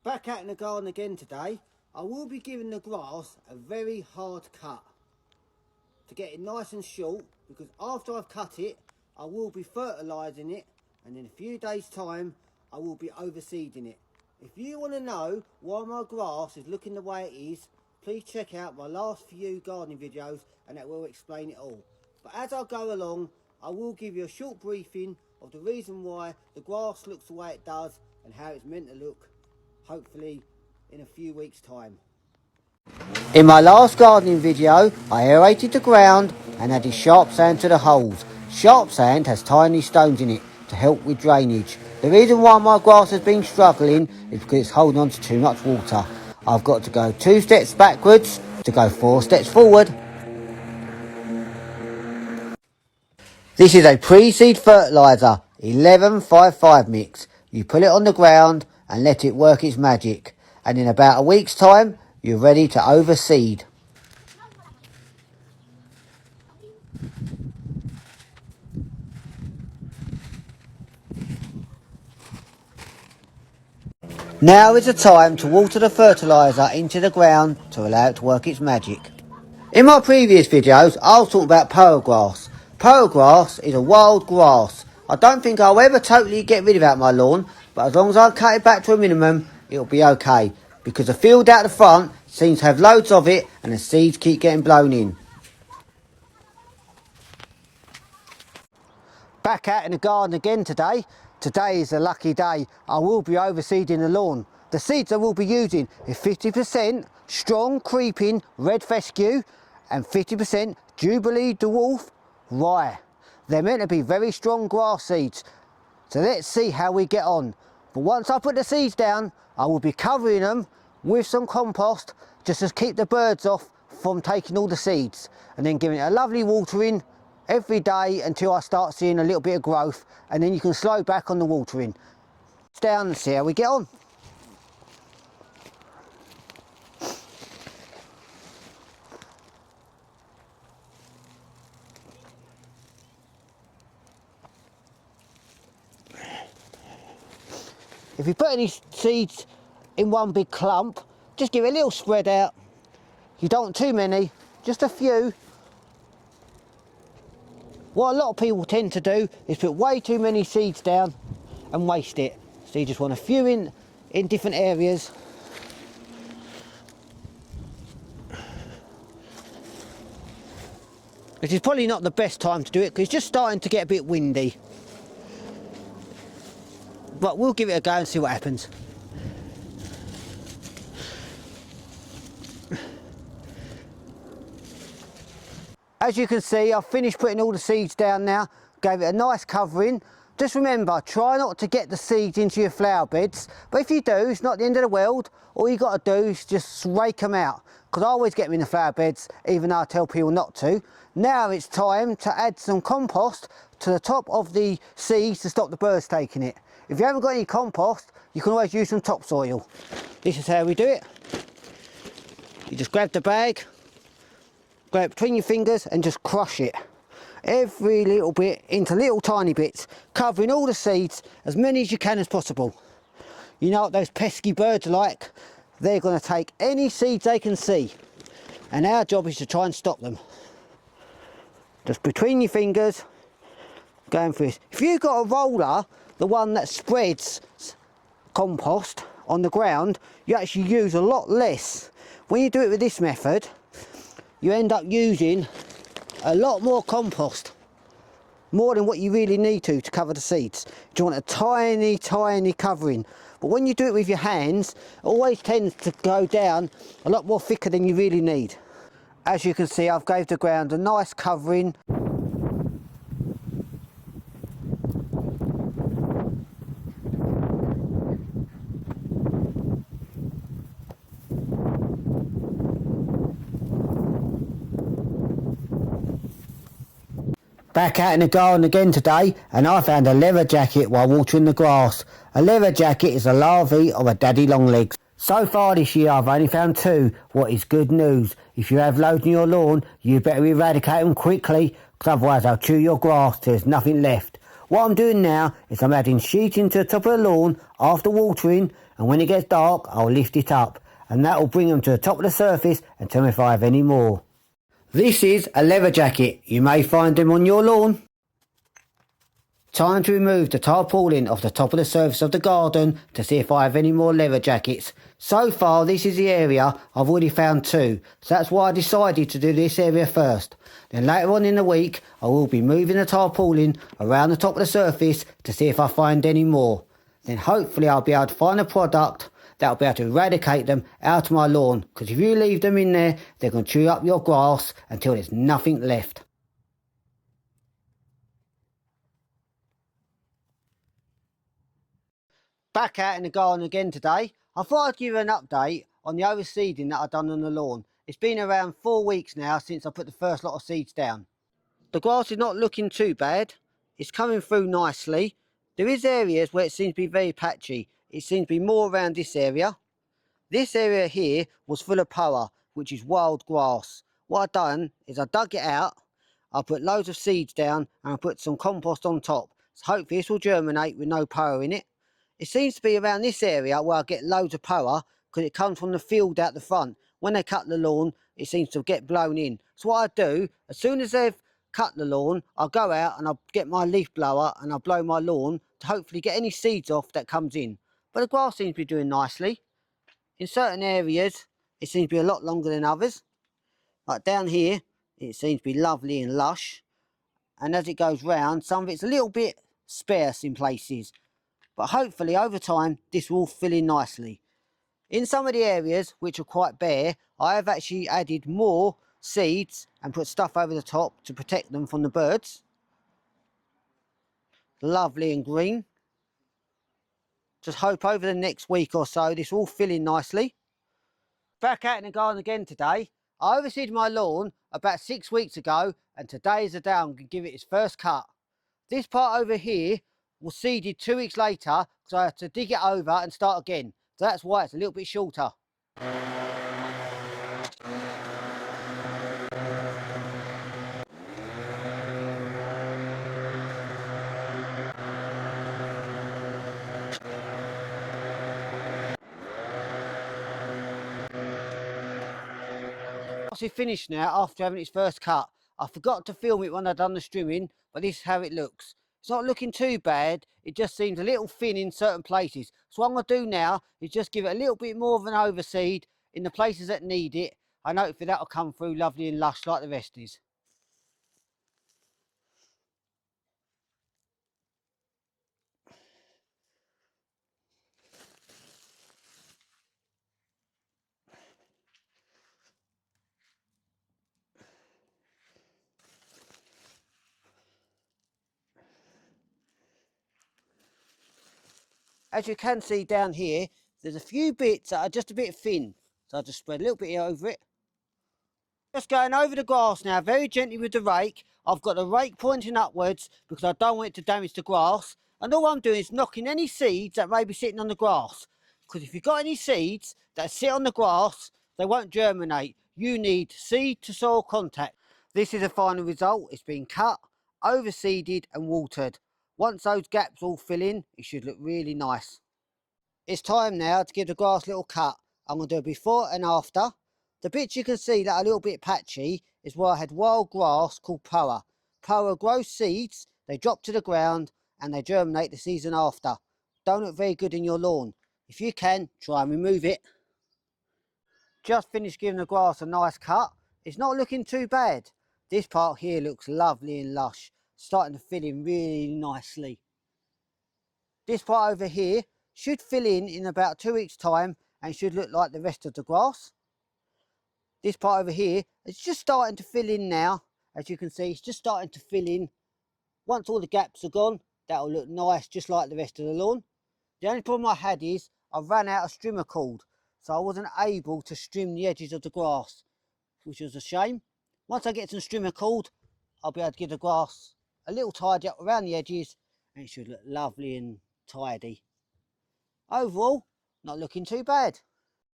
Back out in the garden again today. I will be giving the grass a very hard cut to get it nice and short, because after I've cut it I will be fertilising it, and in a few days time I will be overseeding it. If you want to know why my grass is looking the way it is, please check out my last few gardening videos and that will explain it all. But as I go along I will give you a short briefing of the reason why the grass looks the way it does and how it's meant to look, hopefully in a few weeks time. In my last gardening video I aerated the ground and added sharp sand to the holes. Sharp sand has tiny stones in it to help with drainage. The reason why my grass has been struggling is because it's holding on to too much water. I've got to go 2 steps backwards to go 4 steps forward. This is a pre-seed fertiliser 11-5-5 mix. You put it on the ground and let it work its magic, and in about a week's time you're ready to overseed. Now is the time to water the fertiliser into the ground to allow it to work its magic. In my previous videos I was talking about pearl grass. Pearl grass is a wild grass. I don't think I'll ever totally get rid of it out my lawn, but as long as I cut it back to a minimum it'll be okay, because the field out the front seems to have loads of it and the seeds keep getting blown in. Back out in the garden again today. Today is a lucky day. I will be overseeding the lawn. The seeds I will be using is 50% strong creeping red fescue and 50% Jubilee dwarf rye. They're meant to be very strong grass seeds. So let's see how we get on. But once I put the seeds down, I will be covering them with some compost just to keep the birds off from taking all the seeds, and then giving it a lovely watering every day until I start seeing a little bit of growth, and then you can slow back on the watering. Down and see how we get on. If you put any seeds in one big clump, just give it a little spread out. You don't want too many, just a few. What a lot of people tend to do is put way too many seeds down and waste it. So you just want a few in different areas. Which is probably not the best time to do it because it's just starting to get a bit windy. But we'll give it a go and see what happens. As you can see, I've finished putting all the seeds down now, gave it a nice covering. Just remember, try not to get the seeds into your flower beds, but if you do, it's not the end of the world. All you got to do is just rake them out, because I always get them in the flower beds, even though I tell people not to. Now it's time to add some compost to the top of the seeds to stop the birds taking it. If you haven't got any compost, you can always use some topsoil. This is how we do it. You just grab the bag, grab it between your fingers and just crush it. Every little bit into little tiny bits, covering all the seeds, as many as you can as possible. You know what those pesky birds are like? They're going to take any seeds they can see, and our job is to try and stop them. Just between your fingers, going through this. If you've got a roller, the one that spreads compost on the ground, you actually use a lot less. When you do it with this method, you end up using a lot more compost, more than what you really need to cover the seeds. You want a tiny covering, but when you do it with your hands, it always tends to go down a lot more thicker than you really need. As you can see, I've gave the ground a nice covering. Back out in the garden again today, and I found a leather jacket while watering the grass. A leather jacket is a larvae of a daddy longlegs. So far this year I've only found 2, what is good news. If you have loads in your lawn, you better eradicate them quickly, because otherwise they'll chew your grass till there's nothing left. What I'm doing now is I'm adding sheeting to the top of the lawn after watering, and when it gets dark I'll lift it up, and that will bring them to the top of the surface and tell me if I have any more. This is a leather jacket. You may find them on your lawn. Time to remove the tarpaulin off the top of the surface of the garden to see if I have any more leather jackets. So far this is the area I've already found 2, so that's why I decided to do this area first. Then later on in the week I will be moving the tarpaulin around the top of the surface to see if I find any more. Then hopefully I'll be able to find a product that will be able to eradicate them out of my lawn, because if you leave them in there they're going to chew up your grass until there's nothing left. Back out in the garden again today. I thought I'd give you an update on the overseeding that I've done on the lawn. It's been around 4 weeks now since I put the first lot of seeds down. The grass is not looking too bad. It's coming through nicely. There is areas where it seems to be very patchy. It seems to be more around this area. This area here was full of poa, which is wild grass. What I've done is I dug it out, I put loads of seeds down and I put some compost on top. So hopefully this will germinate with no poa in it. It seems to be around this area where I get loads of poa because it comes from the field out the front. When they cut the lawn, it seems to get blown in. So what I do, as soon as they've cut the lawn, I'll go out and I'll get my leaf blower and I'll blow my lawn to hopefully get any seeds off that comes in. But the grass seems to be doing nicely. In certain areas, it seems to be a lot longer than others. Like down here, it seems to be lovely and lush. And as it goes round, some of it's a little bit sparse in places. But hopefully over time this will fill in nicely. In some of the areas which are quite bare, I have actually added more seeds and put stuff over the top to protect them from the birds. Lovely and green. Just hope over the next week or so this will fill in nicely. Back out in the garden again today. I overseeded my lawn about 6 weeks ago, and today is the day I'm going to give it its first cut. This part over here was seeded 2 weeks later because I had to dig it over and start again. So that's why it's a little bit shorter. It's finished now after having its first cut. I forgot to film it when I'd done the strimming, but this is how it looks. It's not looking too bad, it just seems a little thin in certain places. So what I'm going to do now is just give it a little bit more of an overseed in the places that need it, and hopefully that'll come through lovely and lush like the rest is. As you can see down here, there's a few bits that are just a bit thin. So I'll just spread a little bit here over it. Just going over the grass now, very gently with the rake. I've got the rake pointing upwards because I don't want it to damage the grass. And all I'm doing is knocking any seeds that may be sitting on the grass. Because if you've got any seeds that sit on the grass, they won't germinate. You need seed to soil contact. This is the final result. It's been cut, overseeded and watered. Once those gaps all fill in, it should look really nice. It's time now to give the grass a little cut. I'm going to do a before and after. The bits you can see that are a little bit patchy is where I had wild grass called poa. Poa grows seeds, they drop to the ground and they germinate the season after. Don't look very good in your lawn. If you can, try and remove it. Just finished giving the grass a nice cut. It's not looking too bad. This part here looks lovely and lush. Starting to fill in really nicely. This part over here should fill in about 2 weeks time and should look like the rest of the grass. This part over here is just starting to fill in now. As you can see, it's just starting to fill in. Once all the gaps are gone, that'll look nice just like the rest of the lawn. The only problem I had is I ran out of strimmer cord, so I wasn't able to trim the edges of the grass, which was a shame. Once I get some strimmer cord, I'll be able to give the grass a little tidy up around the edges and it should look lovely and tidy. Overall, not looking too bad.